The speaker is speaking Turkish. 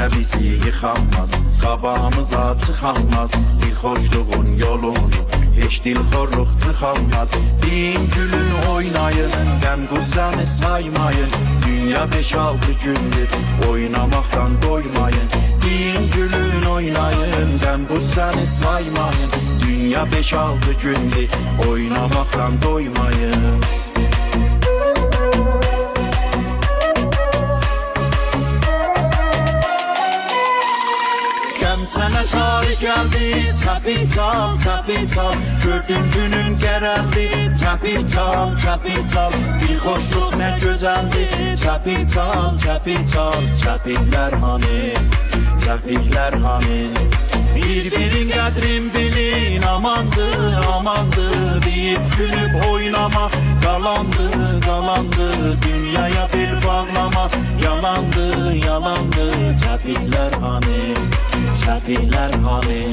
kimsə bizi yıxanmaz, qabağımıza çıxanmaz. Dilxoşluğun yolunu heç dilxorluq tıxanmaz. Din gülün oynayın, qəm qüssəni saymayın. Dünya 5-6 gündür, oynamaqdan doymayın. Din gülün oynayın, qəm qüssəni saymayın. Dünya 5-6 gündür, oynamaqdan doymayın. Sənə sarı gəldi, çəpir çal, çəpir çal. Gördüm günün qərəldi, çəpir çal, çəpir çal. Dilxoşluq nə gözəldi, çəpir çal, çəpir çal. Çəpirlər hani, çəpirlər hani. Bir-birin qədrin bilin, amandır, amandır. Deyib gülüb oynamaq, qalandı, qalandı. Dünyaya bir bağlamaq, yalandı, yalandı. Çəpirlər hani, çəpirlər hani.